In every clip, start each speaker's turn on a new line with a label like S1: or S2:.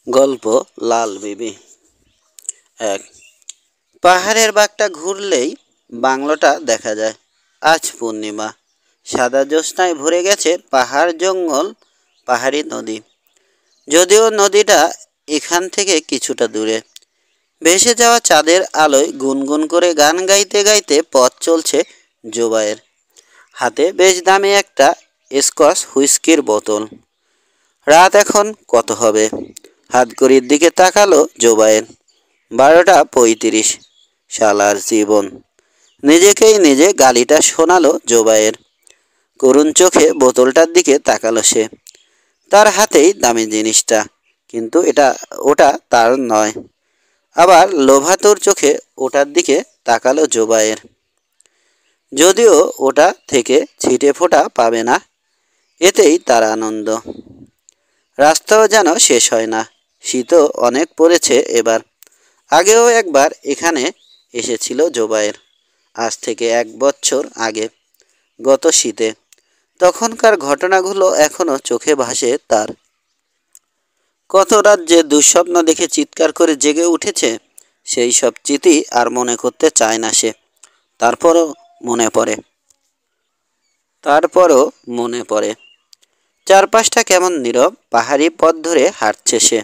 S1: গল্প লাল বিবি। এক পাহাড়ের বাঁকটা ঘুরলেই বাংলোটা দেখা যায়। আজ পূর্ণিমা, সাদা জ্যোৎস্নায় ভরে গেছে পাহাড়, জঙ্গল, পাহাড়ি নদী। যদিও নদীটা এখান থেকে কিছুটা দূরে। ভেসে যাওয়া চাঁদের আলোয় গুনগুন করে গান গাইতে গাইতে পথ চলছে জোবায়ের। হাতে বেশ দামি একটা স্কচ হুইস্কির বোতল। রাত এখন কত হবে? হাতঘড়ির দিকে তাকালো জোবায়ের। 12:35। শালার জীবন। নিজেকেই নিজে গালিটা শোনালো জোবায়ের। করুণ চোখে বোতলটার দিকে তাকালো সে। তার হাতেই দামি জিনিসটা, কিন্তু ওটা তার নয়। আবার লোভাতুর চোখে ওটার দিকে তাকালো জোবায়ের। যদিও ওটা থেকে ছিটে ফোঁটা পাবে না, এতেই তার আনন্দ। রাস্তাও যেন শেষ হয় না। শীতও অনেক পড়েছে এবার। আগেও একবার এখানে এসেছিল জোবায়ের, আজ থেকে 1 বছর আগে, গত শীতে। তখনকার ঘটনাগুলো এখনো চোখে ভাসে তার। কত রাত যে দুঃস্বপ্ন দেখে চিৎকার করে জেগে উঠেছে, সেই সব স্মৃতি আর মনে করতে চায় না সে। তারপরও মনে পড়ে। তারপরও মনে পড়ে। চারপাশটা কেমন নীরব। পাহাড়ি পথ ধরে হাঁটছে সে।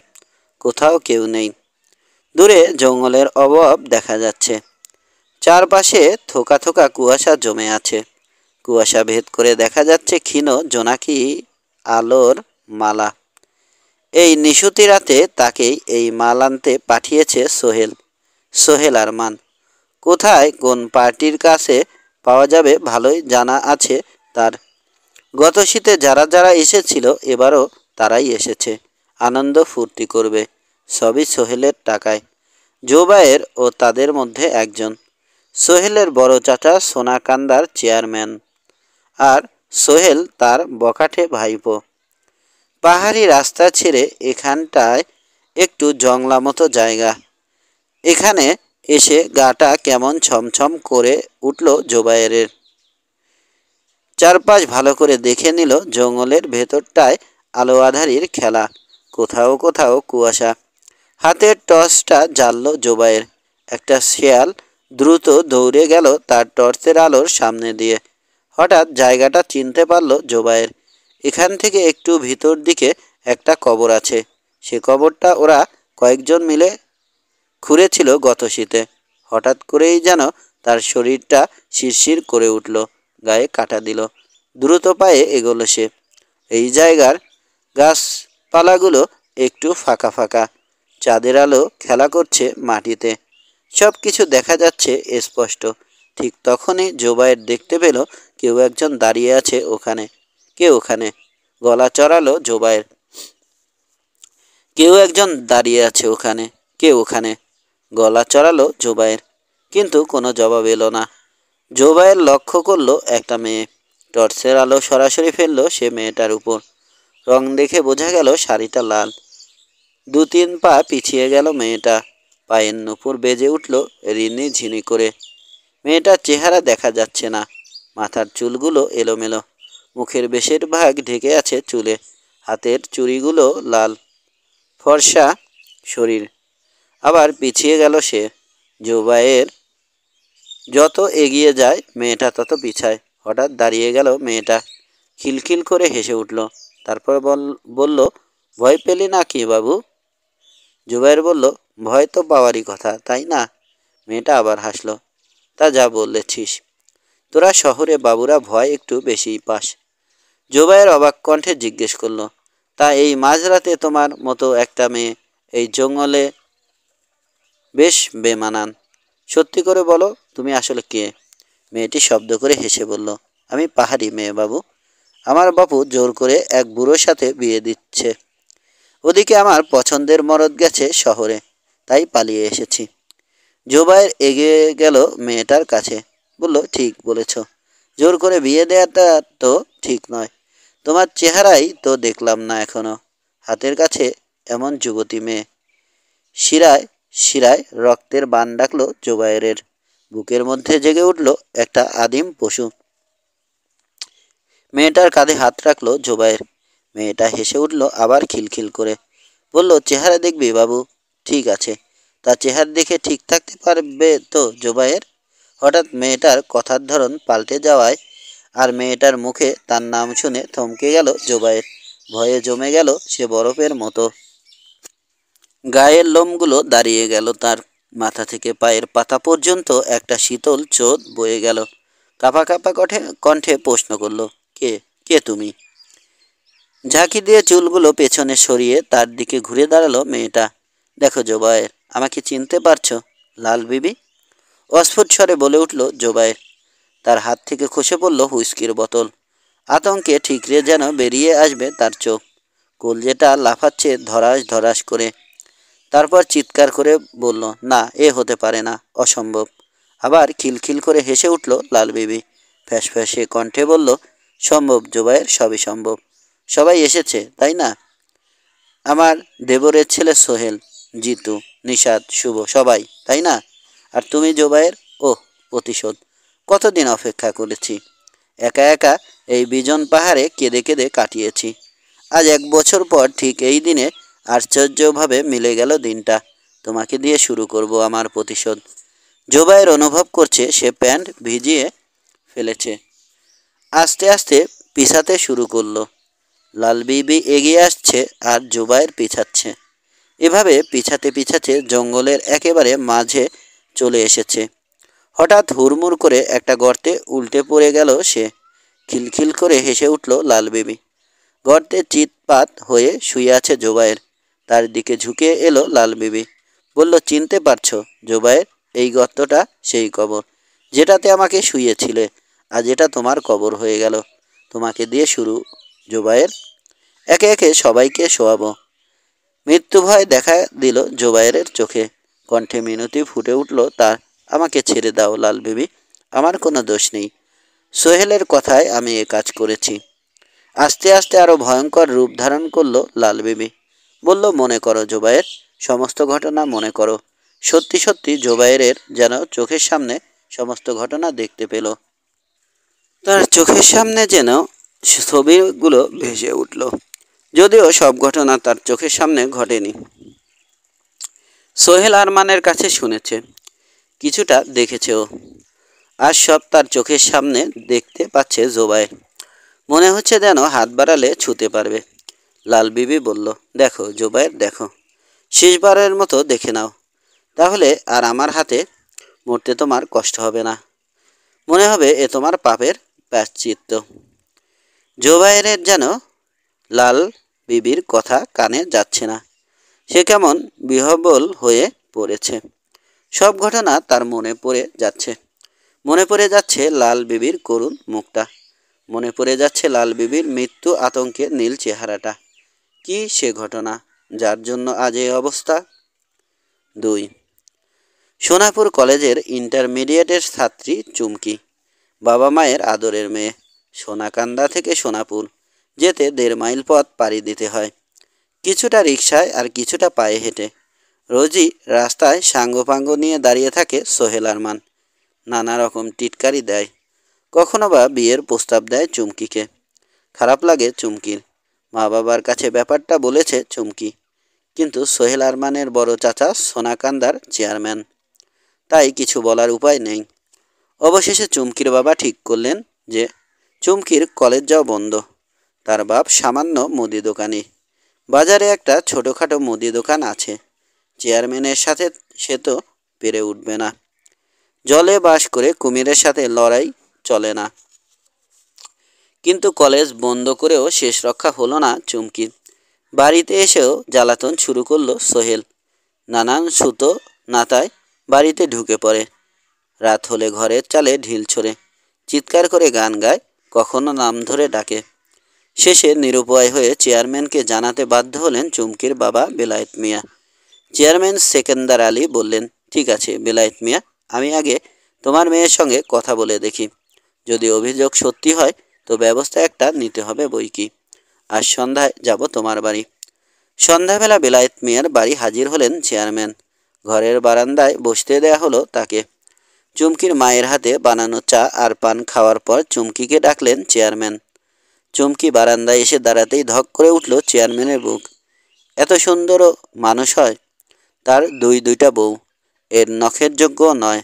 S1: কোথাও কেউ নেই। দূরে জঙ্গলের অভাব দেখা যাচ্ছে। চারপাশে থোকা থোকা কুয়াশা জমে আছে। কুয়াশা ভেদ করে দেখা যাচ্ছে ক্ষীণ জোনাকি আলোর মালা। এই নিশুতি রাতে তাকেই এই মাল আনতে পাঠিয়েছে সোহেল। সোহেল আরমান। কোথায় কোন পার্টির কাছে পাওয়া যাবে ভালোই জানা আছে তার। গত শীতে যারা যারা এসেছিল, এবারও তারাই এসেছে। আনন্দ ফুর্তি করবে। সবই সোহেলের টাকায়। জোবায়ের ও তাদের মধ্যে একজন। সোহেলের বড় চাচা সোনাকান্দার চেয়ারম্যান, আর সোহেল তার বখাটে ভাইপো। পাহাড়ি রাস্তা ছেড়ে এখানটায় একটু জংলা মতো জায়গা। এখানে এসে গাটা কেমন ছমছম করে উঠল জোবায়েরের। চারপাশ ভালো করে দেখে নিল। জঙ্গলের ভেতরটায় আলো আঁধারির খেলা। কোথাও কোথাও কুয়াশা। হাতের টর্চটা জ্বালল জোবায়ের। একটা শেয়াল দ্রুত দৌড়ে গেল তার টর্চের আলোর সামনে দিয়ে। হঠাৎ জায়গাটা চিনতে পারল জোবায়ের। এখান থেকে একটু ভিতর দিকে একটা কবর আছে। সে কবরটা ওরা কয়েকজন মিলে খুঁড়েছিল গত শীতে। হঠাৎ করেই যেন তার শরীরটা শিরশির করে উঠল, গায়ে কাটা দিল। দ্রুত পায়ে এগোলো সে। এই জায়গার গাছপালাগুলো একটু ফাঁকা ফাঁকা। চাঁদের আলো খেলা করছে মাটিতে। সব কিছু দেখা যাচ্ছে স্পষ্ট। ঠিক তখনই জোবায়ের দেখতে পেল কেউ একজন দাঁড়িয়ে আছে ওখানে। কে ওখানে? গলা চড়ালো জোবায়ের। কেউ একজন দাঁড়িয়ে আছে ওখানে। কে ওখানে? গলা চড়ালো জোবায়ের, কিন্তু কোনো জবাব এলো না। জোবায়ের লক্ষ্য করলো একটা মেয়ে। টর্চের আলো সরাসরি ফেললো সে মেয়েটার উপর। রং দেখে বোঝা গেল শাড়িটা লাল। 2-3 পা পিছিয়ে গেল মেয়েটা। পায়ের নুপুর বেজে উঠল রিনি ঝিনি করে। মেয়েটার চেহারা দেখা যাচ্ছে না। মাথার চুলগুলো এলোমেলো। মুখের বেশিরভাগ ঢেকে আছে চুলে। হাতের চুড়িগুলো লাল। ফর্সা শরীর। আবার পিছিয়ে গেল সে। জোবায়ের যত এগিয়ে যায় মেয়েটা তত পিছায়। হঠাৎ দাঁড়িয়ে গেল মেয়েটা। খিলখিল করে হেসে উঠল। তারপর বলল, ভয় পেলি না কি বাবু? জোবায়ের বলল, ভয় তো পাওয়ারই কথা, তাই না? মেয়েটা আবার হাসল। তা যা বলেছিস। তোরা শহরে বাবুরা ভয় একটু বেশিই পাস। জোবায়ের অবাক কণ্ঠে জিজ্ঞেস করল, তা এই মাঝরাতে তোমার মতো একটা মেয়ে এই জঙ্গলে? বেশ বেমানান। সত্যি করে বলো, তুমি আসলে কে? মেয়েটি শব্দ করে হেসে বলল, আমি পাহাড়ি মেয়ে বাবু। আমার বাপু জোর করে এক বুড়োর সাথে বিয়ে দিচ্ছে। ওদিকে আমার পছন্দের মরদ গেছে শহরে, তাই পালিয়ে এসেছি। জোবায়ের এগিয়ে গেল মেয়েটার কাছে। বলল, ঠিক বলেছ। জোর করে বিয়ে দেওয়াটা তো ঠিক নয়। তোমার চেহারাই তো দেখলাম না এখনো। হাতের কাছে এমন যুবতী মেয়ে। শিরায় শিরায় রক্তের বান ডাকলো জোবায়েরের। বুকের মধ্যে জেগে উঠল একটা আদিম পশু। মেয়েটার কাঁধে হাত রাখলো জোবায়ের। মেয়েটা হেসে উঠল আবার খিলখিল করে। বলল, চেহারা দেখবি বাবু? ঠিক আছে। তা চেহারা দেখে ঠিক থাকতে পারবে তো জোবায়ের? হঠাৎ মেয়েটার কথার ধরন পাল্টে যাওয়ায় আর মেয়েটার মুখে তার নাম শুনে থমকে গেল জোবায়ের। ভয়ে জমে গেল সে বরফের মতো। গায়ের লোমগুলো দাঁড়িয়ে গেল তার। মাথা থেকে পায়ের পাতা পর্যন্ত একটা শীতল চোদ বয়ে গেল। কাঁপা কাঁপা কণ্ঠে প্রশ্ন করল, কে কে তুমি? ঝাঁকি দিয়ে চুলগুলো পেছনে সরিয়ে তার দিকে ঘুরে দাঁড়ালো মেয়েটা। দেখো জোবায়ের, আমাকে চিনতে পারছো? লাল বিবি, অস্ফুট স্বরে বলে উঠল জোবায়ের। তার হাত থেকে খসে পড়ল হুইস্কির বোতল। আতঙ্কে ঠিকরে যেন বেরিয়ে আসবে তার চোখ। কলজেটা লাফাচ্ছে ধরাস ধরাস করে। তারপর চিৎকার করে বলল, না, এ হতে পারে না, অসম্ভব। আবার খিলখিল করে হেসে উঠল লাল বিবি। ফ্যাঁসে কণ্ঠে বলল, সম্ভব জোবায়ের, সবই সম্ভব। সবাই এসেছে তাই না? আমার দেবরের ছেলে সোহেল, জিতু, নিষাদ, শুভ, সবাই, তাই না? আর তুমি জোবায়ের? ওহ, প্রতিশোধ। কতদিন অপেক্ষা করেছি। একা একা এই বিজন পাহাড়ে কেঁদে কেঁদে কাটিয়েছি। আজ 1 বছর পর ঠিক এই দিনে আশ্চর্যভাবে মিলে গেল দিনটা। তোমাকে দিয়ে শুরু করব আমার প্রতিশোধ। জোবায়ের অনুভব করছে সে প্যান্ট ভিজিয়ে ফেলেছে। আস্তে আস্তে পিছাতে শুরু করলো। লাল বিবি এগিয়ে আসছে আর জোবায়ের পিছাচ্ছে। এভাবে পিছাতে পিছাতে জঙ্গলের একেবারে মাঝে চলে এসেছে। হঠাৎ হুড়মুড় করে একটা গর্তে উল্টে পড়ে গেল সে। খিলখিল করে হেসে উঠল লাল বিবি। গর্তে চিৎপাত হয়ে শুয়ে আছে জোবায়ের। তার দিকে ঝুঁকে এলো লাল বিবি। বলল, চিনতে পারছো জোবায়ের? এই গর্তটা সেই কবর যেটাতে আমাকে শুয়েছিলে। আজ এটা তোমার কবর হয়ে গেল। তোমাকে দিয়ে শুরু জোবায়ের। একে একে সবাইকে শোয়াবো। মৃত্যু ভয় দেখা দিল জোবায়েরের চোখে। কণ্ঠে মিনতি ফুটে উঠল তার। আমাকে ছেড়ে দাও লাল বিবি, আমার কোনো দোষ নেই। সোহেলের কথায় আমি এ কাজ করেছি। আস্তে আস্তে আরো ভয়ঙ্কর রূপ ধারণ করলো লাল বিবি। বলল, মনে করো জোবায়ের, সমস্ত ঘটনা মনে করো। সত্যি সত্যি জোবায়েরের যেন চোখের সামনে সমস্ত ঘটনা দেখতে পেল। তার চোখের সামনে যেন ছবিগুলো ভেসে উঠল। যদিও সব ঘটনা তার চোখের সামনে ঘটেনি। সোহেল আরমানের কাছে শুনেছে, কিছুটা দেখেছেও। আজ সব তার চোখের সামনে দেখতে পাচ্ছে জোবায়ের। মনে হচ্ছে যেন হাত বাড়ালে ছুঁতে পারবে। লাল বিবি বলল, দেখো জোবায়ের, দেখো, শেষবারের মতো দেখে নাও। তাহলে আর আমার হাতে মরতে তোমার কষ্ট হবে না। মনে হবে এ তোমার পাপের প্রায়শ্চিত্ত। জোবায়েরের যেন লাল বিবির কথা কানে যাচ্ছে না। সে কেমন বিহ্বল হয়ে পড়েছে। সব ঘটনা তার মনে পড়ে যাচ্ছে। মনে পড়ে যাচ্ছে লাল বিবির করুণ মুখটা। মনে পড়ে যাচ্ছে লাল বিবির মৃত্যু আতঙ্কের নীল চেহারাটা। কি সে ঘটনা যার জন্য আজ এই অবস্থা? 2. সোনাপুর কলেজের ইন্টারমিডিয়েটের ছাত্রী চুমকি। বাবা মায়ের আদরের মেয়ে। সোনাকান্দা থেকে সোনাপুর যেতে 1.5 মাইল পথ পাড়ি দিতে হয়। কিছুটা রিকশায় আর কিছুটা পায়ে হেঁটে। রোজই রাস্তায় সাঙ্গপাঙ্গ নিয়ে দাঁড়িয়ে থাকে সোহেল আরমান। নানা রকম টিটকারি দেয়। কখনো বা বিয়ের প্রস্তাব দেয় চুমকিকে। খারাপ লাগে চুমকির। মা বাবার কাছে ব্যাপারটা বলেছে চুমকি। কিন্তু সোহেল আরমানের বড় চাচা সোনাকান্দার চেয়ারম্যান। তাই কিছু বলার উপায় নেই। অবশেষে চুমকির বাবা ঠিক করলেন যে চুমকির কলেজ যাওয়া বন্ধ। তার বাপ সামান্য মুদি দোকানি। বাজারে একটা ছোটোখাটো মুদি দোকান আছে। চেয়ারম্যানের সাথে সে তো পেরে উঠবে না। জলে বাস করে কুমিরের সাথে লড়াই চলে না। কিন্তু কলেজ বন্ধ করেও শেষ রক্ষা হলো না চুমকির। বাড়িতে এসেও জ্বালাতন শুরু করলো সোহেল। নানান সুতো নাতায় বাড়িতে ঢুকে পড়ে। রাত হলে ঘরের চালে ঢিল ছোড়ে। চিৎকার করে গান গায়, কখনো নাম ধরে ডাকে। শেষে নিরুপায় হয়ে চেয়ারম্যানকে জানাতে বাধ্য হলেন চুমকির বাবা বেলায়েত মিয়া। চেয়ারম্যান সেকেন্দার আলী বললেন, ঠিক আছে বেলায়েত মিয়া, আমি আগে তোমার মেয়ের সঙ্গে কথা বলে দেখি। যদি অভিযোগ সত্যি হয় তো ব্যবস্থা একটা নিতে হবে বইকি। আজ সন্ধ্যায় যাব তোমার বাড়ি। সন্ধ্যাবেলা বেলায়েত মিয়ার বাড়ি হাজির হলেন চেয়ারম্যান। ঘরের বারান্দায় বসতে দেয়া হলো তাকে। চুমকির মায়ের হাতে বানানো চা আর পান খাওয়ার পর চুমকিকে ডাকলেন চেয়ারম্যান। চুমকি বারান্দায় এসে দাঁড়াতেই ধক করে উঠল চেয়ারম্যানের বুক। এত সুন্দরও মানুষ হয়? তার দুইটা বউ, এর নখের যোগ্য নয়।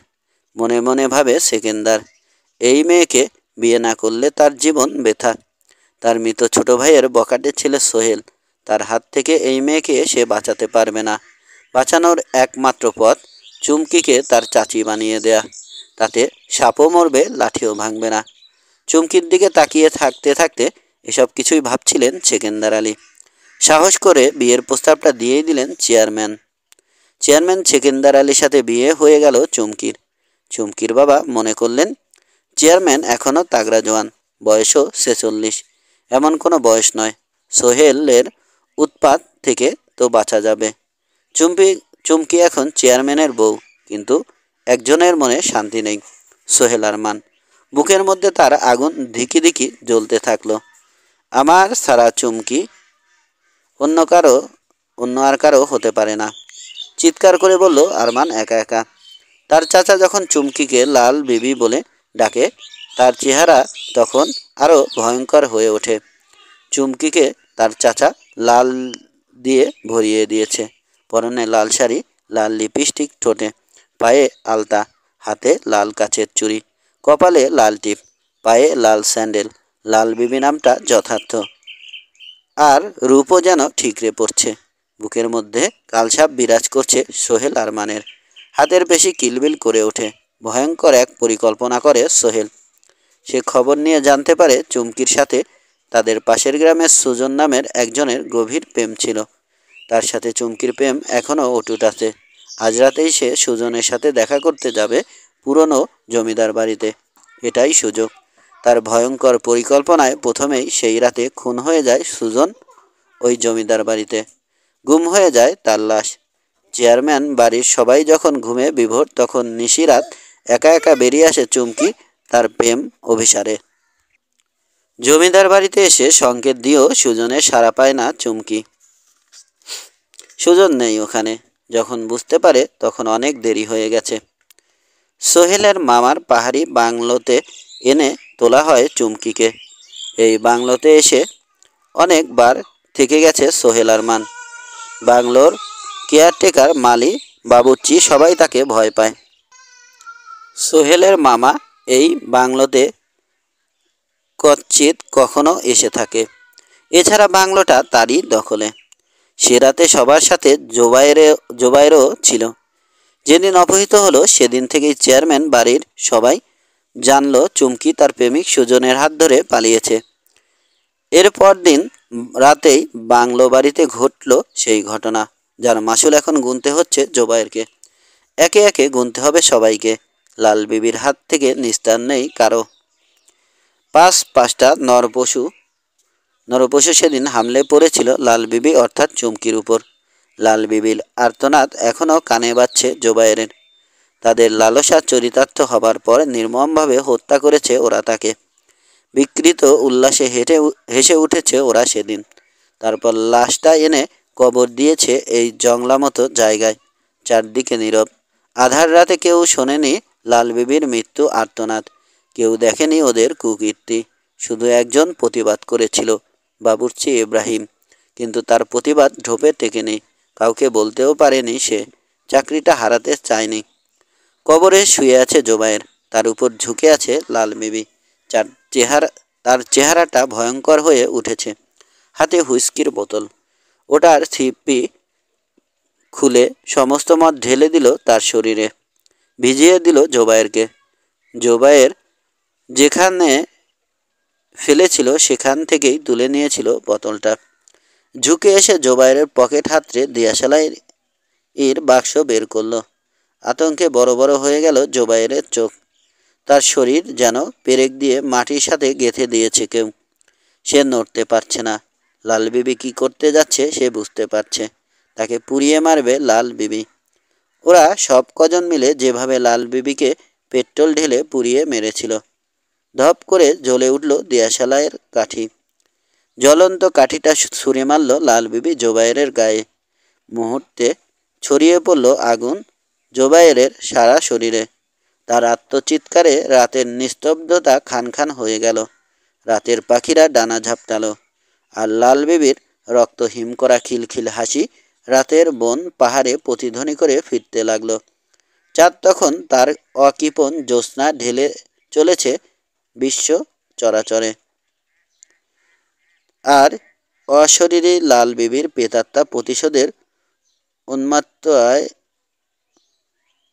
S1: মনে মনে ভাবে সেকেন্দার। এই মেয়েকে বিয়ে না করলে তার জীবন বৃথা। তার মৃত ছোট ভাইয়ের বখাটে ছেলে সোহেল, তার হাত থেকে এই মেয়েকে সে বাঁচাতে পারবে না। বাঁচানোর একমাত্র পথ চুমকিকে তার চাচি বানিয়ে দেয়া। তাতে সাপও মরবে, লাঠিও ভাঙবে না। চুমকির দিকে তাকিয়ে থাকতে থাকতে এসব কিছুই ভাবছিলেন সেকেন্দার আলী। সাহস করে বিয়ের প্রস্তাবটা দিয়েই দিলেন চেয়ারম্যান। সেকেন্দার আলীর সাথে বিয়ে হয়ে গেল চুমকির। চুমকির বাবা মনে করলেন চেয়ারম্যান এখনও তাগড়া জোয়ান, বয়সও 46। এমন কোনো বয়স নয়, সোহেলের উৎপাত থেকে তো বাঁচা যাবে। চুমকি এখন চেয়ারম্যানের বউ, কিন্তু একজনের মনে শান্তি নেই, সোহেল আরমান। বুকের মধ্যে তার আগুন ধিকি ধিকি জ্বলতে থাকলো। আমার সারা চুমকি অন্য আর কারো হতে পারে না, চিৎকার করে বলল আরমান একা একা। তার চাচা যখন চুমকিকে লাল বিবি বলে ডাকে, তার চেহারা তখন আরও ভয়ঙ্কর হয়ে ওঠে। চুমকিকে তার চাচা লাল দিয়ে ভরিয়ে দিয়েছে। পরনে লাল শাড়ি, লাল লিপস্টিক ঠোঁটে, পায়ে আলতা, হাতে লাল কাচের চুড়ি, কপালে লাল টিপ, পায়ে লাল স্যান্ডেল। লাল বিবি নামটা যথার্থ, আর রূপও যেন ঠিকরে পড়ছে। বুকের মধ্যে কালসাপ বিরাজ করছে সোহেল আরমানের। হাতের পেশি কিলবিল করে ওঠে। ভয়ঙ্কর এক পরিকল্পনা করে সোহেল। সে খবর নিয়ে জানতে পারে চুমকির সাথে তাদের পাশের গ্রামের সুজন নামের একজনের গভীর প্রেম ছিল। তার সাথে চুমকির প্রেম এখনও অটুট আছে। আজ রাতেই সে সুজনের সাথে দেখা করতে যাবে পুরনো জমিদার বাড়িতে। এটাই সুযোগ। তার ভয়ঙ্কর পরিকল্পনায় প্রথমেই সেই রাতে খুন হয়ে যায় সুজন ওই জমিদার বাড়িতে। গুম হয়ে যায় তার লাশ। চেয়ারম্যান বাড়ির সবাই যখন ঘুমে বিভোর, তখন নিশিরাত একা একা বেরিয়ে আসে চুমকি তার প্রেম অভিসারে। জমিদার বাড়িতে এসে সংকেত দিয়েও সুজনের সাড়া পায় না চুমকি। সুজন নেই ওখানে। যখন বুঝতে পারে তখন অনেক দেরি হয়ে গেছে। সোহেলের মামার পাহাড়ি বাংলোতে এনে তোলা হয় চুমকিকে। এই বাংলোতে এসে অনেকবার থেকে গেছে সোহেল আরমান। বাংলোর কেয়ারটেকার, মালি, বাবুর্চি সবাই তাকে ভয় পায়। সোহেলের মামা এই বাংলোতে কচ্চিৎ কখনো এসে থাকে। এছাড়া বাংলোটা তারই দখলে। সে রাতে সবার সাথে জোবাইরও ছিল। যেদিন অপহৃত হলো সেদিন থেকেই চেয়ারম্যান বাড়ির সবাই জানল চুমকি তার প্রেমিক সুজনের হাত ধরে পালিয়েছে। এরপর দিন রাতেই বাংলো বাড়িতে ঘটল সেই ঘটনা, যার মাসুল এখন গুনতে হচ্ছে জোবাইরকে। একে একে গুনতে হবে সবাইকে। লাল বিবির হাত থেকে নিস্তার নেই কারো। পাঁচটা নরপশু সেদিন হামলে পড়েছিল লাল বিবি অর্থাৎ চুমকির উপর। লাল বিবির আর্তনাদ এখনও কানে বাজছে জোবাইরের। তাদের লালসা চরিতার্থ হবার পর নির্মমভাবে হত্যা করেছে ওরা তাকে। বিকৃত উল্লাসে হেসে উঠেছে ওরা সেদিন। তারপর লাশটা এনে কবর দিয়েছে এই জংলা মতো জায়গায়। চারদিকে নীরব। আধার রাতে কেউ শোনেনি লাল বিবির মৃত্যু আর্তনাদ। কেউ দেখেনি ওদের কুকীর্তি। শুধু একজন প্রতিবাদ করেছিল, বাবুর্চি ইব্রাহিম। কিন্তু তার প্রতিবাদ ঢোপে টেকেনি। কাউকে বলতেও পারেনি সে চাকরিটা হারাতে চায়নি। কবরে শুয়ে আছে জোবায়ের, তার উপর ঝুঁকে আছে লাল বিবি। তার চেহারাটা ভয়ঙ্কর হয়ে উঠেছে। হাতে হুইস্কির বোতল। ওটার ছিপি খুলে সমস্ত মদ ঢেলে দিল তার শরীরে। ভিজিয়ে দিল জোবায়েরকে। জোবায়ের যেখানে ফেলেছিল সেখান থেকেই তুলে নিয়েছিল বোতলটা। ঝুঁকে এসে জোবায়েরের পকেট হাতড়ে দিয়াশালাইয়ের বাক্স বের করল। আতঙ্কে বড় বড় হয়ে গেল জোবায়েরের চোখ। তার শরীর যেন পেরেক দিয়ে মাটির সাথে গেঁথে দিয়েছে কেউ। সে নড়তে পারছে না। লাল বিবি কী করতে যাচ্ছে সে বুঝতে পারছে। তাকে পুড়িয়ে মারবে লাল বিবি। ওরা সব কজন মিলে যেভাবে লাল বিবিকে পেট্রোল ঢেলে পুড়িয়ে মেরেছিল। ধপ করে জ্বলে উঠল দিয়াশালাইয়ের কাঠি। জ্বলন্ত কাঠিটা ছুঁড়ে মারল লাল বিবি জোবায়েরের গায়ে। মুহূর্তে ছড়িয়ে পড়ল আগুন জোবায়েরের সারা শরীরে। তার আত্মচিৎকারে রাতের নিস্তব্ধতা খান খান হয়ে গেল। রাতের পাখিরা ডানা ঝাপটালো। আর লাল বিবির রক্ত হিম করা খিলখিল হাসি রাতের বন পাহাড়ে প্রতিধ্বনি করে ফিরতে লাগলো। চাঁদ তখন তার অকৃপণ জ্যোৎস্না ঢেলে চলেছে বিশ্ব চরাচরে। আর অশরীরী লাল বিবির প্রেতাত্মা প্রতিশোধের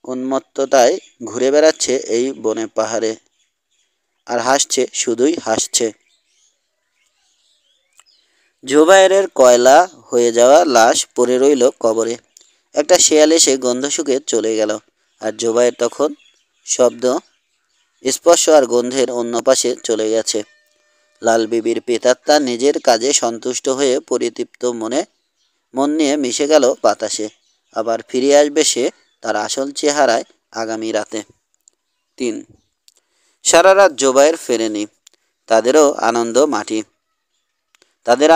S1: উন্মত্ততায় ঘুরে বেড়াচ্ছে এই বনে পাহাড়ে, আর হাসছে, শুধুই হাসছে। জুবায়েরের কয়লা হয়ে যাওয়া লাশ পড়ে রইল কবরে। একটা শেয়াল এসে গন্ধ শুকে চলে গেল, আর জুবায়ের তখন শব্দ, স্পর্শ আর গন্ধের অন্য পাশে চলে গেছে। লাল বিবির প্রেতাত্মা নিজের কাজে সন্তুষ্ট হয়ে পরিতৃপ্ত মন নিয়ে মিশে গেল বাতাসে। আবার ফিরে আসবে সে তার আসল চেহারায় আগামী রাতে। 3 সারা রাত জুবায়ের ফেরেনি। তাদের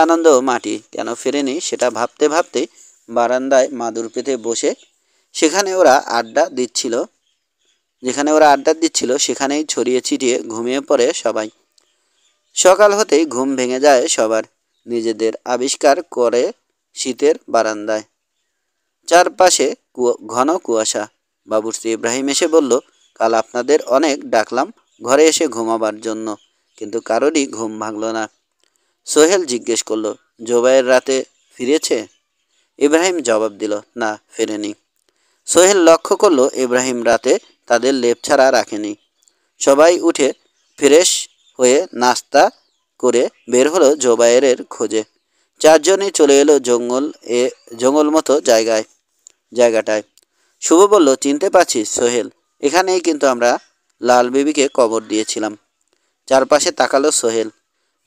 S1: আনন্দ মাটি। কেন ফেরেনি সেটা ভাবতে ভাবতে বারান্দায় মাদুর পেতে বসে যেখানে ওরা আড্ডা দিচ্ছিল সেখানেই ছড়িয়ে ছিটিয়ে ঘুমিয়ে পড়ে সবাই। সকাল হতেই ঘুম ভেঙে যায় সবার। নিজেদের আবিষ্কার করে শীতের বারান্দায়। চারপাশে ঘন কুয়াশা। বাবুর্চি ইব্রাহিম এসে বলল, কাল আপনাদের অনেক ডাকলাম ঘরে এসে ঘুমাবার জন্য, কিন্তু কারোরই ঘুম ভাঙল না। সোহেল জিজ্ঞেস করল, জুবায়ের রাতে ফিরেছে? ইব্রাহিম জবাব দিল, না, ফেরেনি। সোহেল লক্ষ্য করল ইব্রাহিম রাতে তাদের লেপ ছাড়া রাখেনি। সবাই উঠে ফ্রেশ হয়ে নাস্তা করে বের হলো জুবায়েরের খোঁজে। চারজনই চলে এলো জঙ্গল মতো জায়গাটায়। শুভ বলল, চিনতে পারছিস সোহেল? এখানেই কিন্তু আমরা লাল বিবিকে কবর দিয়েছিলাম। চারপাশে তাকালো সোহেল।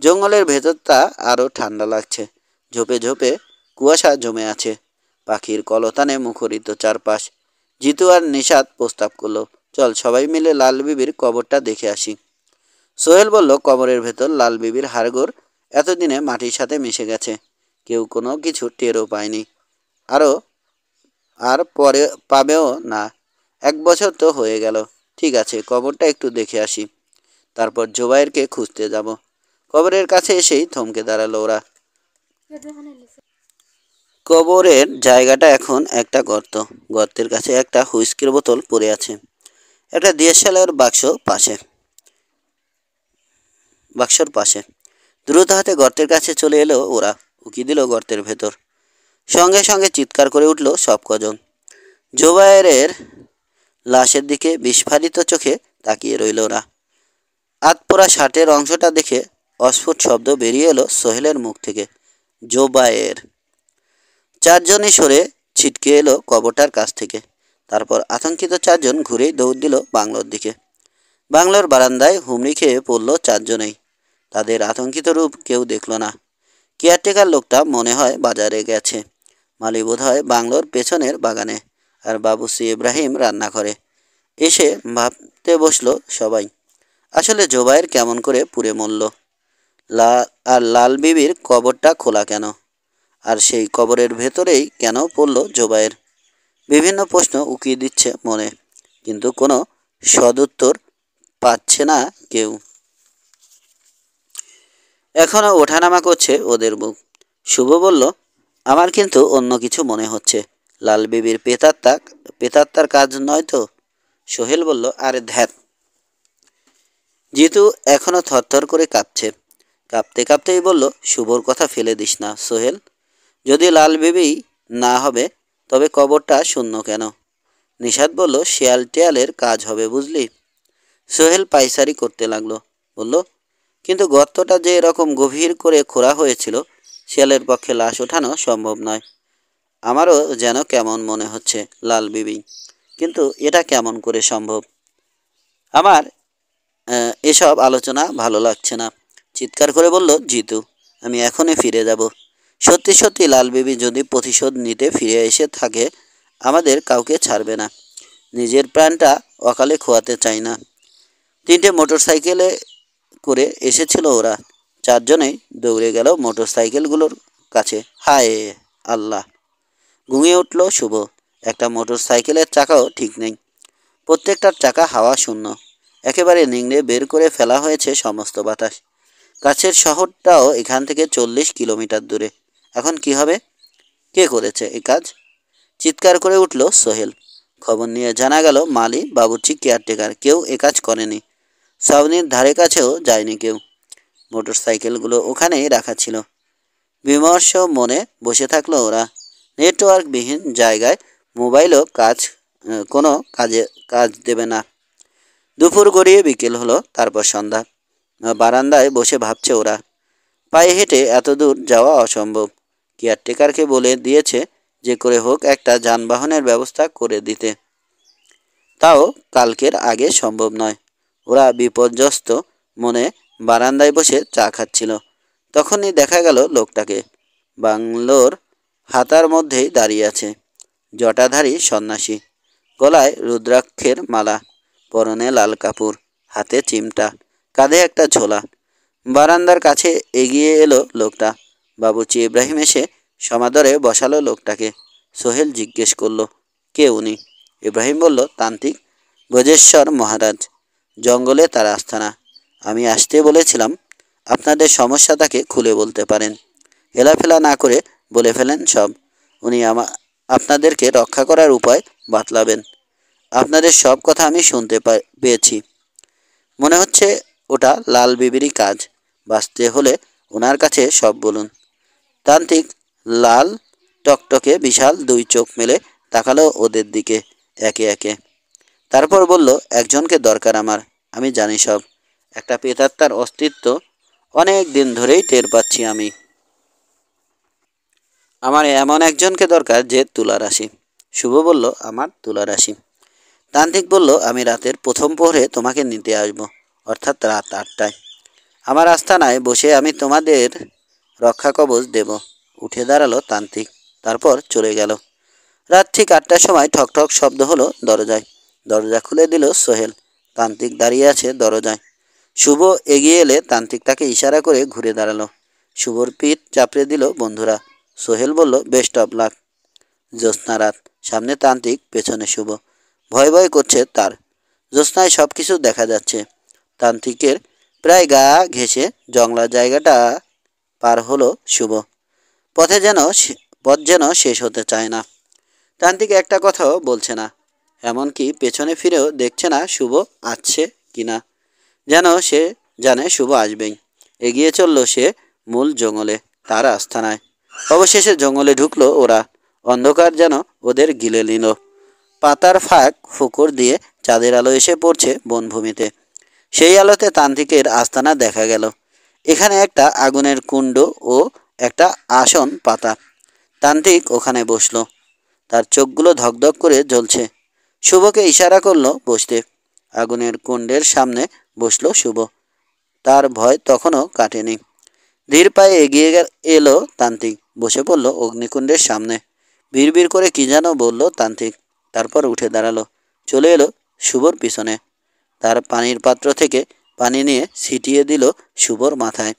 S1: জঙ্গলের ভেতরটা আরও ঠান্ডা লাগছে। ঝোপে ঝোপে কুয়াশা জমে আছে। পাখির কলতানে মুখরিত চারপাশ। জিতু আর নিশাত প্রস্তাব করলো, চল সবাই মিলে লাল বিবির কবরটা দেখে আসি। সোহেল বলল, কবরের ভেতর লাল বিবির হাড়গোড় এতদিনে মাটির সাথে মিশে গেছে। কেউ কোনো কিছু টেরও পায়নি, আর পরে পাবেও না। 1 বছর তো হয়ে গেল। ঠিক আছে, কবরটা একটু দেখে আসি, তারপর জুবায়েরকে খুঁজতে যাব। কবরের কাছে এসেই থমকে দাঁড়ালো ওরা। কবরের জায়গাটা এখন একটা গর্ত। গর্তের কাছে একটা হুইস্কির বোতল পড়ে আছে। একটা ডিএসএলআর বাক্সর পাশে। দ্রুত হাতে গর্তের কাছে চলে এলো ওরা। উকি দিল গর্তের ভেতর। সঙ্গে সঙ্গে চিৎকার করে উঠল সব কজন। জুবায়েরের লাশের দিকে বিস্ফারিত চোখে তাকিয়ে রইল ওরা। আতপোড়া শার্টের অংশটা দেখে অস্ফুট শব্দ বেরিয়ে এলো সোহেলের মুখ থেকে, জুবায়ের। চারজনই সরে ছিটকে এলো কবরটার কাছ থেকে। তারপর আতঙ্কিত চারজন ঘুরেই দৌড় দিল বাংলোর দিকে। বাংলোর বারান্দায় হুমড়ি খেয়ে পড়ল চারজনেই। তাদের আতঙ্কিত রূপ কেউ দেখল না। কেয়ারটেকার লোকটা মনে হয় বাজারে গেছে। মালি বোধ হয় বাংলোর পেছনের বাগানে, আর বাবুর্চি ইব্রাহিম রান্নাঘরে। এসে ভাবতে বসলো সবাই, আসলে জুবায়ের কেমন করে পুড়ে মরল? আর লাল বিবির কবরটা খোলা কেন? আর সেই কবরের ভেতরেই কেন পড়ল জুবায়ের? বিভিন্ন প্রশ্ন উকিয়ে দিচ্ছে মনে, কিন্তু কোনো সদুত্তর পাচ্ছে না কেউ। এখনও ওঠানামা করছে ওদের বুক। শুভ বলল, আমার কিন্তু অন্য কিছু মনে হচ্ছে। লাল বিবির প্রেতাত্মার কাজ নয় তো? সোহেল বলল, আরে ধ্যাত। জিতু এখনও থরথর করে কাঁপতে কাঁপতেই বলল, শুভর কথা ফেলে দিস না সোহেল। যদি লাল বিবি না হবে তবে কবরটা শূন্য কেন? নিশাত বলল, শেয়াল টেয়ালের কাজ হবে বুঝলি। সোহেল পায়চারি করতে লাগলো, বলল, কিন্তু গর্তটা যে এরকম গভীর করে খোঁড়া হয়েছিল, শেয়ালের পক্ষে লাশ ওঠানো সম্ভব নয়। আমারও যেন কেমন মনে হচ্ছে লাল বিবি, কিন্তু এটা কেমন করে সম্ভব? আমার এসব আলোচনা ভালো লাগছে না, চিৎকার করে বলল জিতু। আমি এখনই ফিরে যাব। সত্যি সত্যি লাল বিবি যদি প্রতিশোধ নিতে ফিরে এসে থাকে, আমাদের কাউকে ছাড়বে না। নিজের প্রাণটা অকালে খোয়াতে চাই না। 3টে মোটরসাইকেলে করে এসেছিল ওরা। চারজনেই দৌড়ে গেল মোটরসাইকেলগুলোর কাছে। হায় আল্লাহ! ঘুমিয়ে উঠল শুভ। একটা মোটরসাইকেলের চাকাও ঠিক নেই। প্রত্যেকটার চাকা হাওয়া শূন্য। একেবারে নিংড়ে বের করে ফেলা হয়েছে সমস্ত বাতাস। কাছের শহরটাও এখান থেকে 40 কিলোমিটার দূরে। এখন কি হবে? কে করেছে এই কাজ? চিৎকার করে উঠল সোহেল। খবর নিয়ে জানা গেল মালি, বাবুর্চি, কেয়ারটেকার কেউ এ কাজ করেনি। ছাউনির ধারে কাছেও যায়নি কেউ। মোটরসাইকেলগুলো ওখানেই রাখা ছিল। বিমর্ষ মনে বসে থাকলো ওরা। নেটওয়ার্কবিহীন জায়গায় মোবাইলও কোনো কাজ দেবে না। দুপুর গড়িয়ে বিকেল হলো, তারপর সন্ধ্যা। বারান্দায় বসে ভাবছে ওরা। পায়ে হেঁটে এত দূর যাওয়া অসম্ভব। কেয়ারটেকারকে বলে দিয়েছে যে করে হোক একটা যানবাহনের ব্যবস্থা করে দিতে। তাও কালকের আগে সম্ভব নয়। ওরা বিপর্যস্ত মনে বারান্দায় বসে চা খাচ্ছিল। তখনই দেখা গেল লোকটাকে। বাংলোর হাতার মধ্যেই দাঁড়িয়ে আছে। জটাধারী সন্ন্যাসী, গলায় রুদ্রাক্ষের মালা, পরনে লাল কাপড়, হাতে চিমটা, কাঁধে একটা ঝোলা। বারান্দার কাছে এগিয়ে এলো লোকটা। বাবুর্চি ইব্রাহিম এসে সমাদরে বসালো লোকটাকে। সোহেল জিজ্ঞেস করলো, কে উনি? ইব্রাহিম বলল, তান্ত্রিক ব্রজেশ্বর মহারাজ। জঙ্গলে তার আস্থানা। আমি আসতে বলেছিলাম। আপনাদের সমস্যাটাকে খুলে বলতে পারেন। হেলাফেলা না করে বলে ফেলেন সব। উনি আপনাদেরকে রক্ষা করার উপায় বাতলাবেন। আপনাদের সব কথা আমি শুনতে পেয়েছি। মনে হচ্ছে ওটা লাল বিবিরই কাজ। বাঁচতে হলে ওনার কাছে সব বলুন। তান্ত্রিক লাল টকটকে বিশাল দুই চোখ মেলে তাকালো ওদের দিকে একে একে। তারপর বলল, একজনকে দরকার আমার। আমি জানি সব। একটা প্রেতাত্মার অস্তিত্ব অনেক দিন ধরেই টের পাচ্ছি আমি। আমার এমন একজনকে দরকার যে তুলা রাশি। শুভ বলল, আমার তুলা রাশি। তান্ত্রিক বলল, আমি রাতের প্রথম প্রহরে তোমাকে নিতে আসব, অর্থাৎ রাত 8টায়। আমার আস্তানায় বসে আমি তোমাদের রক্ষা কবচ দেব। উঠে দাঁড়ালো তান্ত্রিক, তারপর চলে গেল। রাত ঠিক 8টার সময় ঠকঠক শব্দ হলো দরজায়। দরজা খুলে দিল সোহেল। তান্ত্রিক দাঁড়িয়ে আছে দরজায়। শুভ এগিয়ে এলে তান্ত্রিক তাকে ইশারা করে ঘুরে দাঁড়ালো। শুভর পিঠ চাপড়ে দিল বন্ধুরা। সোহেল বলল, বেস্ট অফ লাক। জ্যোৎস্না রাত, সামনে তান্ত্রিক, পেছনে শুভ। ভয় ভয় করছে তার। জ্যোৎস্নায় সব কিছু দেখা যাচ্ছে। তান্ত্রিকের প্রায় গা ঘেঁষে জংলা জায়গাটা পার হলো শুভ। পথ যেন শেষ হতে চায় না। তান্ত্রিক একটা কথাও বলছে না, এমনকি পেছনে ফিরেও দেখছে না শুভ আসছে কিনা। যেন সে জানে শুভ আসবেই। এগিয়ে চলল সে মূল জঙ্গলে, তার আস্থানায়। অবশেষে জঙ্গলে ঢুকলো ওরা। অন্ধকার যেন ওদের গিলে নিল। পাতার ফাঁক ফোকর দিয়ে চাঁদের আলো এসে পড়ছে বনভূমিতে। সেই আলোতে তান্ত্রিকের আস্তানা দেখা গেল। এখানে একটা আগুনের কুণ্ড ও একটা আসন পাতা। তান্ত্রিক ওখানে বসল। তার চোখগুলো ধকধক করে জ্বলছে। শুভকে ইশারা করলো বসতে। আগুনের কুণ্ডের সামনে বসলো শুভ। তার ভয় তখনও কাটেনি। ধীর পায়ে এগিয়ে এলো তান্ত্রিক, বসে পড়ল অগ্নিকুণ্ডের সামনে। বিড়বিড় করে কি যেন বলল তান্ত্রিক, তারপর উঠে দাঁড়ালো। চলে এলো শুভর পিছনে। তার পানির পাত্র থেকে পানি নিয়ে ছিটিয়ে দিল শুভর মাথায়।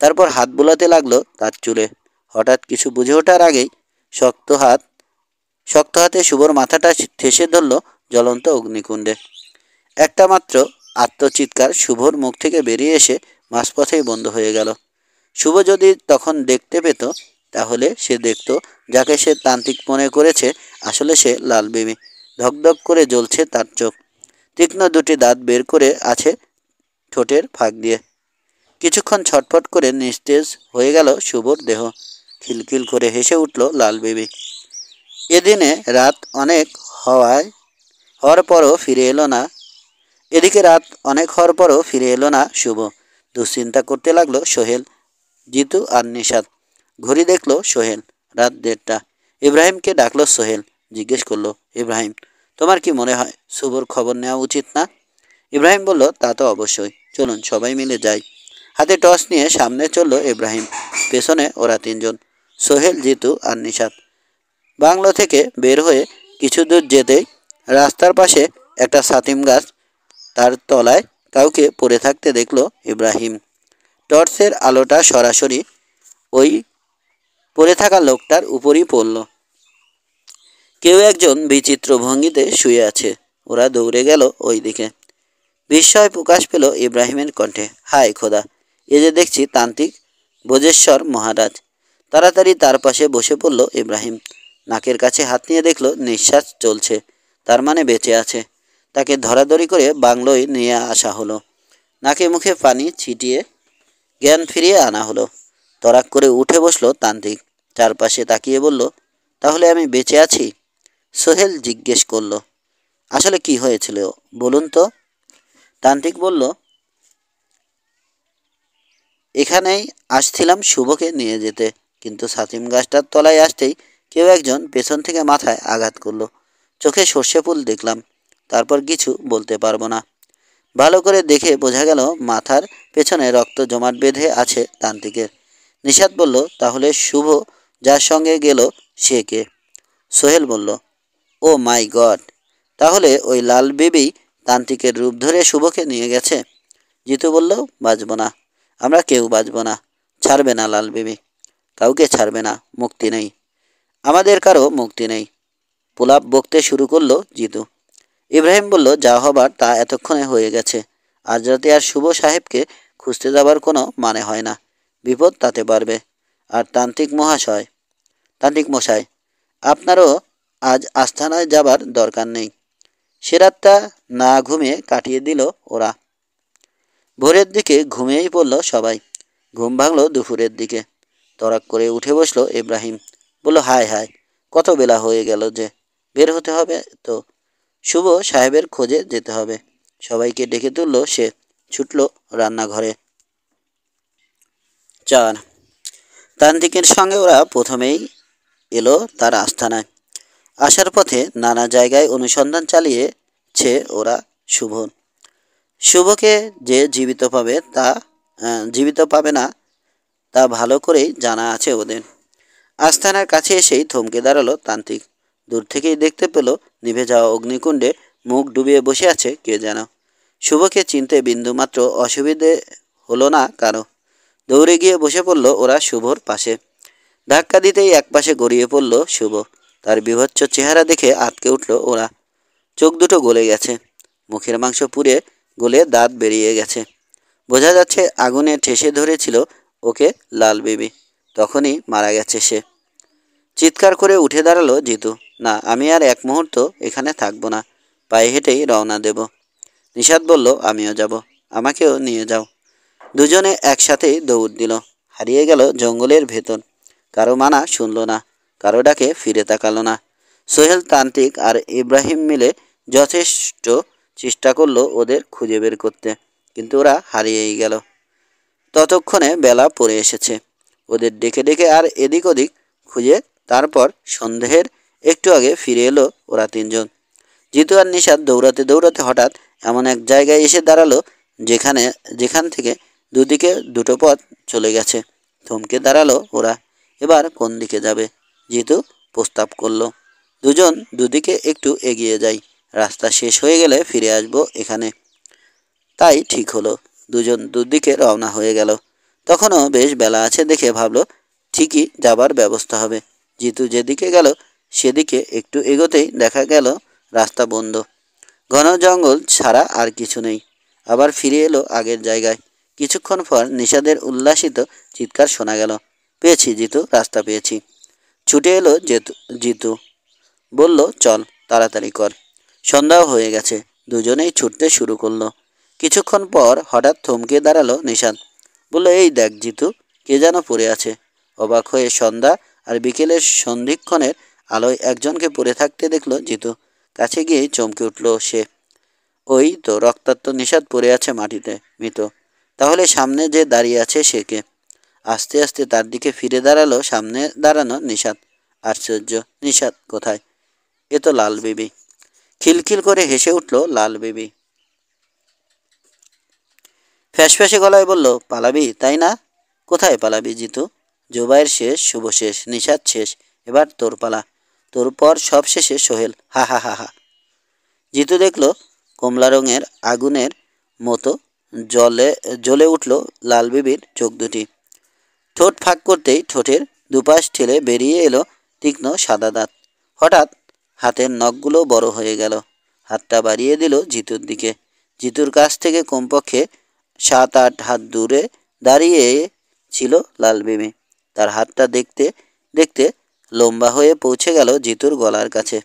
S1: তারপর হাত বুলাতে লাগলো তার চুলে। হঠাৎ কিছু বুঝে ওঠার আগেই শক্ত হাতে শুভর মাথাটা ঠেসে ধরল জ্বলন্ত অগ্নিকুণ্ডে। একটা মাত্র আত্মচিৎকার শুভর মুখ থেকে বেরিয়ে এসে মাঝপথেই বন্ধ হয়ে গেল। শুভ যদি তখন দেখতে পেত, তাহলে সে দেখত যাকে সে তান্ত্রিক মনে করেছে, আসলে সে লাল বেবি। ধকধক করে জ্বলছে তার চোখ। তীক্ষ্ণ দুটি দাঁত বের করে আছে ঠোঁটের ফাঁক দিয়ে। কিছুক্ষণ ছটফট করে নিস্তেজ হয়ে গেল শুভর দেহ। খিলখিল করে হেসে উঠল লাল বেবি। এদিনে রাত অনেক হওয়ার পরও ফিরে এলো না। এদিকে রাত অনেক হওয়ার পরও ফিরে এলো না শুভ। দুশ্চিন্তা করতে লাগলো সোহেল, জিতু আর নিশাত। ঘড়ি দেখলো সোহেল, রাত 1:30। ইব্রাহিমকে ডাকলো সোহেল। জিজ্ঞেস করলো, ইব্রাহিম, তোমার কি মনে হয় শুভর খবর নেওয়া উচিত না? ইব্রাহিম বলল, তা তো অবশ্যই। চলুন সবাই মিলে যাই। হাতে টর্চ নিয়ে সামনে চলল ইব্রাহিম। পেছনে ওরা 3জন, সোহেল, জিতু আর নিশাত। বাংলো থেকে বের হয়ে কিছু দূর যেতেই রাস্তার পাশে একটা ছাতিম গাছ, তার তলায় কাউকে পড়ে থাকতে দেখলো ইব্রাহিম। টর্চের আলোটা সরাসরি ওই পড়ে থাকা লোকটার উপরই পড়ল। কেউ একজন বিচিত্র ভঙ্গিতে শুয়ে আছে। ওরা দৌড়ে গেল ওই দিকে। বিস্ময় প্রকাশ পেল ইব্রাহিমের কণ্ঠে। হায় খোদা, এ যে দেখছি তান্ত্রিক ব্রজেশ্বর মহারাজ। তাড়াতাড়ি তার পাশে বসে পড়ল ইব্রাহিম। নাকের কাছে হাত নিয়ে দেখল নিঃশ্বাস চলছে, তার মানে বেঁচে আছে। তাকে ধরাধরি করে বাংলোয় নিয়ে আসা হলো। নাকে মুখে পানি ছিটিয়ে জ্ঞান ফিরিয়ে আনা হলো। তড়াক করে উঠে বসলো তান্ত্রিক। চারপাশে তাকিয়ে বলল, তাহলে আমি বেঁচে আছি? সোহেল জিজ্ঞেস করল, আসলে কি হয়েছিল বলুন তো? তান্ত্রিক বলল, এখানেই আসছিলাম শুভকে নিয়ে যেতে, কিন্তু সাতিম গাছটার তলায় আসতেই কেউ একজন পেছন থেকে মাথায় আঘাত করলো। চোখে সর্ষে ফুল দেখলাম, তারপর কিছু বলতে পারবো না। ভালো করে দেখে বোঝা গেল মাথার পেছনে রক্ত জমাট বেঁধে আছে তান্ত্রিকের। নিশাত বলল, তাহলে শুভ যার সঙ্গে গেল সে কে? সোহেল বলল, ও মাই গড, তাহলে ওই লাল বেবি তান্ত্রিকের রূপ ধরে শুভকে নিয়ে গেছে। জিতু বলল, বাঁচব না, আমরা কেউ বাঁচব না। ছাড়বে না লাল বেবি, কাউকে ছাড়বে না, মুক্তি নেই, আমাদের কারো মুক্তি নেই। পোলাপ বকতে শুরু করলো জিতু। ইব্রাহিম বলল, যা হবার তা এতক্ষণে হয়ে গেছে। আজ রাতে আর শুভ সাহেবকে খুঁজতে যাবার কোনো মানে হয় না, বিপদ তাতে পারবে। আর তান্ত্রিক মশাই, আপনারও আজ আস্থানায় যাবার দরকার নেই। সে রাতটা না ঘুমিয়ে কাটিয়ে দিল ওরা। ভোরের দিকে ঘুমিয়েই পড়ল সবাই। ঘুম ভাঙল দুপুরের দিকে। তড়াক করে উঠে বসলো ইব্রাহিম। বলল, হায় হায়, কত বেলা হয়ে গেল যে, বের হতে হবে তো, শুভ সাহেবের খোঁজে যেতে হবে। সবাইকে ডেকে তুলল সে। ছুটল রান্নাঘরে। 4 তান্ত্রিকের সঙ্গে ওরা প্রথমেই এলো তার আস্তানায়। আসার পথে নানা জায়গায় অনুসন্ধান চালিয়েছে ওরা শুভকে যে জীবিত পাবে না তা ভালো করেই জানা আছে ওদের। আস্তানার কাছে এসেই থমকে দাঁড়ালো তান্ত্রিক। দূর থেকেই দেখতে পেল নিভে যাওয়া অগ্নিকুণ্ডে মুখ ডুবিয়ে বসে আছে কে যেন। শুভকে চিনতে বিন্দুমাত্র অসুবিধে হলো না কারো। দৌড়ে গিয়ে বসে পড়ল ওরা শুভর পাশে। ধাক্কা দিতেই একপাশে গড়িয়ে পড়ল শুভ। তার বিভৎস চেহারা দেখে আটকে উঠল ওরা। চোখ দুটো গলে গেছে, মুখের মাংস পুড়ে গলে দাঁত বেরিয়ে গেছে। বোঝা যাচ্ছে আগুনে ঠেসে ধরেছিল ওকে লাল বেবি, তখনই মারা গেছে সে। চিৎকার করে উঠে দাঁড়ালো জিতু। না, আমি আর এক মুহূর্ত এখানে থাকবো না, পায়ে হেঁটেই রওনা দেব। নিশাত বলল, আমিও যাব, আমাকেও নিয়ে যাও। দুজনে একসাথেই দৌড় দিল। হারিয়ে গেল জঙ্গলের ভেতর। কারো মানা শুনল না, কারো ডাকে ফিরে তাকালো না। সোহেল, তান্ত্রিক আর ইব্রাহিম মিলে যথেষ্ট চেষ্টা করলো ওদের খুঁজে বের করতে, কিন্তু ওরা হারিয়েই গেল। ততক্ষণে বেলা পড়ে এসেছে। ওদের ডেকে ডেকে আর এদিক ওদিক খুঁজে তারপর সন্দেহের একটু আগে ফিরে এলো ওরা তিনজন। জিতু আর নিশাত দৌড়াতে দৌড়াতে হঠাৎ এমন এক জায়গায় এসে দাঁড়ালো যেখান থেকে দুদিকে দুটো পথ চলে গেছে। থমকে দাঁড়ালো ওরা। এবার কোন দিকে যাবে? জিতু প্রস্তাব করলো, দুজন দুদিকে একটু এগিয়ে যাই, রাস্তা শেষ হয়ে গেলে ফিরে আসবো এখানে। তাই ঠিক হলো। দুজন দুদিকে রওনা হয়ে গেল। তখনও বেশ বেলা আছে দেখে ভাবলো ঠিকই যাবার ব্যবস্থা হবে। জিতু যেদিকে গেল সেদিকে একটু এগোতেই দেখা গেল রাস্তা বন্ধ, ঘন জঙ্গল ছাড়া আর কিছু নেই। আবার ফিরে এলো আগের জায়গায়। কিছুক্ষণ পর নিশাদের উল্লাসিত চিৎকার শোনা গেল, পেয়েছি জিতু, রাস্তা পেয়েছি। ছুটে এলো জিতু বলল, চল তাড়াতাড়ি কর, সন্ধ্যাও হয়ে গেছে। দুজনেই ছুটতে শুরু করলো। কিছুক্ষণ পর হঠাৎ থমকে দাঁড়ালো নিশাদ। বলল, এই দেখ জিতু, কে যেন পড়ে আছে। অবাক হয়ে সন্ধ্যা আর বিকেলের সন্ধিক্ষণের আলোয় একজনকে পড়ে থাকতে দেখলো জিতু। কাছে গিয়ে চমকে উঠল সে। ওই তো রক্তাক্ত নিশাদ পড়ে আছে মাটিতে মৃত। তাহলে সামনে যে দাঁড়িয়ে আছে সে কে? আস্তে আস্তে তার দিকে ফিরে দাঁড়ালো সামনে দাঁড়ানো নিশাদ। আশ্চর্য, নিশাদ কোথায়? এ তো লাল বেবি। খিলখিল করে হেসে উঠল লাল বেবি। ফ্যাসফ্যাসে গলায় বলল, পালাবি তাই না? কোথায় পালাবি জিতু? জুবাইর শেষ, শুভ শেষ, নিশাদ শেষ, এবার তোর পালা। তোর পর সব শেষে সোহেল। হা হা হা হা। জিতু দেখল কমলা রঙের আগুনের মতো জ্বলে উঠল লাল বেবির চোখ দুটি। ঠোঁট ফাঁক করতেই ঠোঁটের দুপাশ ঠেলে বেরিয়ে এলো তীক্ষ্ণ সাদা দাঁত। হঠাৎ হাতের নখগুলো বড় হয়ে গেল। হাতটা বাড়িয়ে দিল জিতুর দিকে। জিতুর কাছ থেকে কমপক্ষে 7-8 হাত দূরে দাঁড়িয়ে ছিল লাল বেবি। তার হাতটা দেখতে দেখতে লম্বা হয়ে পৌঁছে গেল জিতুর গলার কাছে।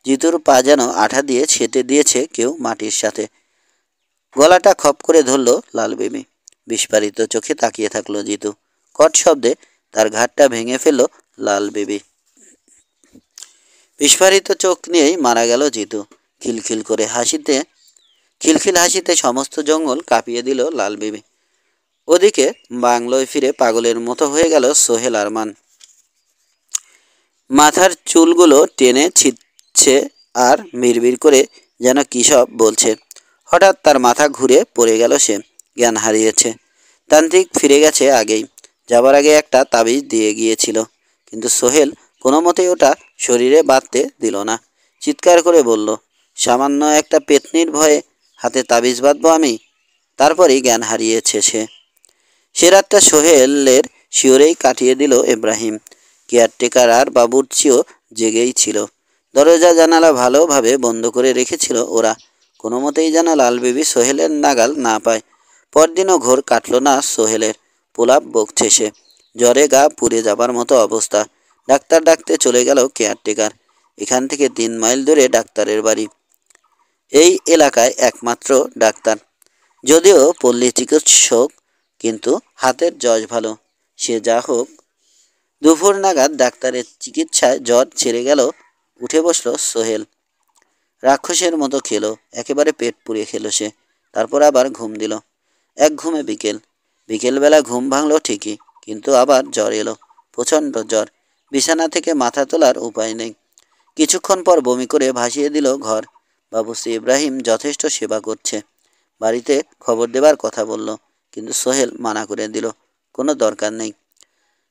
S1: জিতুর পা যেন আঠা দিয়ে ছেঁটে দিয়েছে কেউ মাটির সাথে। গলাটা খপ করে ধরল লাল বেবি। বিস্ফারিত চোখে তাকিয়ে থাকলো জিতু। কট শব্দে তার ঘাটটা ভেঙে ফেলল লাল বেবি। বিস্ফারিত চোখ নিয়েই মারা গেল জিতু। খিলখিল হাসিতে সমস্ত জঙ্গল কাঁপিয়ে দিল লাল বেবি। ওদিকে বাংলোয় ফিরে পাগলের মতো হয়ে গেল সোহেল আরমান। মাথার চুলগুলো টেনে ছিঁড়ছে আর বিড়বিড় করে যেন কী সব বলছে। হঠাৎ তার মাথা ঘুরে পড়ে গেল, সে জ্ঞান হারিয়েছে। তান্ত্রিক ফিরে গেছে আগেই, যাবার আগে একটা তাবিজ দিয়ে গিয়েছিল, কিন্তু সোহেল কোনো মতেই ওটা শরীরে বাঁধতে দিল না। চিৎকার করে বলল, সামান্য একটা পেতনির ভয়ে হাতে তাবিজ বাঁধবো আমি? তারপরেই জ্ঞান হারিয়েছে সে। সে রাতটা সোহেলের শিওরেই কাটিয়ে দিল ইব্রাহিম। কেয়ারটেকার আর বাবুর্চিও জেগেই ছিল। দরজা জানালা ভালোভাবে বন্ধ করে রেখেছিল ওরা, কোনো মতেই যেন লাল বেবি সোহেলের নাগাল না পায়। পরদিনও ঘোর কাটল না সোহেলের। পোলাপ বকছে সে, জ্বরে গা পুড়ে যাবার মতো অবস্থা। ডাক্তার ডাকতে চলে গেল কেয়ারটেকার। এখান থেকে 3 মাইল দূরে ডাক্তারের বাড়ি, এই এলাকায় একমাত্র ডাক্তার। যদিও পল্লী চিকিৎসক, কিন্তু হাতের যশ ভালো। সে যা হোক, দুপুর নাগাদ ডাক্তারের চিকিৎসায় জ্বর ছেড়ে গেল। উঠে বসল সোহেল। রাক্ষসের মতো খেলো, একেবারে পেট পুড়িয়ে খেলো সে। তারপর আবার ঘুম দিল। এক ঘুমে বিকেলবেলা ঘুম ভাঙল ঠিকই, কিন্তু আবার জ্বর এলো, প্রচণ্ড জ্বর। বিছানা থেকে মাথা তোলার উপায় নেই। কিছুক্ষণ পর বমি করে ভাসিয়ে দিল ঘর। বাবুশ্রী ইব্রাহিম যথেষ্ট সেবা করছে, বাড়িতে খবর দেবার কথা বলল, কিন্তু সোহেল মানা করে দিল, কোনো দরকার নেই।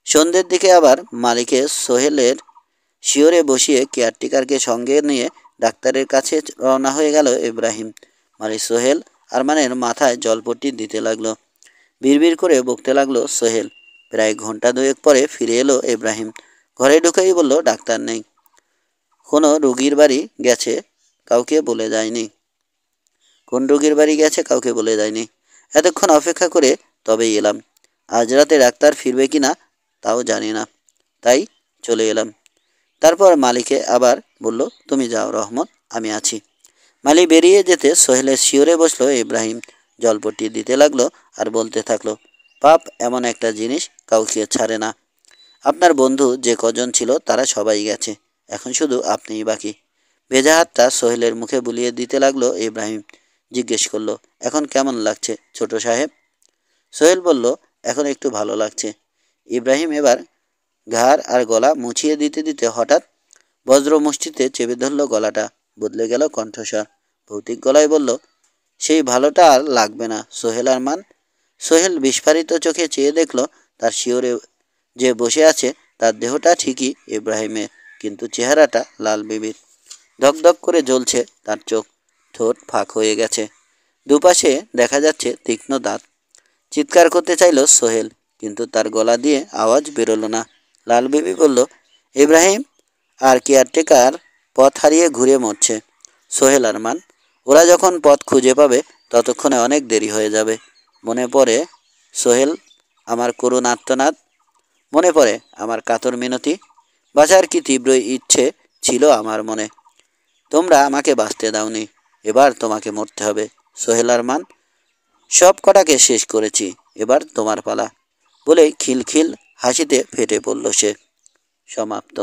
S1: সন্ধ্যের দিকে আবার মালিকে সোহেলের শিওরে বসিয়ে কেয়ারটেকারকে সঙ্গে নিয়ে ডাক্তারের কাছে রওনা হয়ে গেল ইব্রাহিম। মালিক সোহেল আরমানের মাথায় জলপট্টি দিতে লাগলো। বিড়বিড় করে বকতে লাগলো সোহেল। প্রায় ঘন্টা 2 পরে ফিরে এলো ইব্রাহিম। ঘরে ঢুকেই বলল, ডাক্তার নেই, কোনো রুগীর বাড়ি গেছে, কাউকে বলে যায়নি। কোন রোগীর বাড়ি গেছে কাউকে বলে যায়নি? এতক্ষণ অপেক্ষা করে তবেই এলাম। আজ রাতে ডাক্তার ফিরবে কি না তাও জানি না, তাই চলে এলাম। তারপর মালিকে আবার বলল, তুমি যাও রহমত, আমি আছি। মালি বেরিয়ে যেতে সোহেলের শিওরে বসলো ইব্রাহিম। জলপট্টি দিতে লাগলো আর বলতে থাকলো, পাপ এমন একটা জিনিস, কাউকে ছাড়ে না। আপনার বন্ধু যে কজন ছিল তারা সবাই গেছে, এখন শুধু আপনিই বাকি। ভেজা হাতটা সোহেলের মুখে বুলিয়ে দিতে লাগলো ইব্রাহিম। জিজ্ঞেস করলো, এখন কেমন লাগছে ছোট সাহেব? সোহেল বলল, এখন একটু ভালো লাগছে। ইব্রাহিম এবার ঘাড় আর গলা মুছিয়ে দিতে দিতে হঠাৎ বজ্র মুষ্টিতে চেপে ধরল গলাটা। বদলে গেল কণ্ঠস্বর। ভৌতিক গলায় বলল, সেই ভালোটা আর লাগবে না সোহেল আরমান। সোহেল বিস্ফারিত চোখে চেয়ে দেখল, তার শিওরে যে বসে আছে তার দেহটা ঠিকই ইব্রাহিমের, কিন্তু চেহারাটা লাল বেবির। ধকধক করে জ্বলছে তার চোখ, ঠোঁট ফাঁক হয়ে গেছে, দুপাশে দেখা যাচ্ছে তীক্ষ্ণ দাঁত। চিৎকার করতে চাইল সোহেল, কিন্তু তার গলা দিয়ে আওয়াজ বেরোলো না। লাল বেবি বলল, ইব্রাহিম আর কেয়ারটেকার পথ হারিয়ে ঘুরে মরছে সোহেল আরমান। ওরা যখন পথ খুঁজে পাবে ততক্ষণে অনেক দেরি হয়ে যাবে। মনে পড়ে সোহেল আমার করুণ আর্তনাদ, মনে পড়ে আমার কাতর মিনতি। বাঁচার কি তীব্র ইচ্ছে ছিল আমার মনে। তোমরা আমাকে বাঁচতে দাওনি, এবার তোমাকে মরতে হবে সোহেল আরমান। সব কটাকে শেষ করেছি, এবার তোমার পালা। বলেই খিলখিল হাসিতে ফেটে পড়ল সে। সমাপ্ত।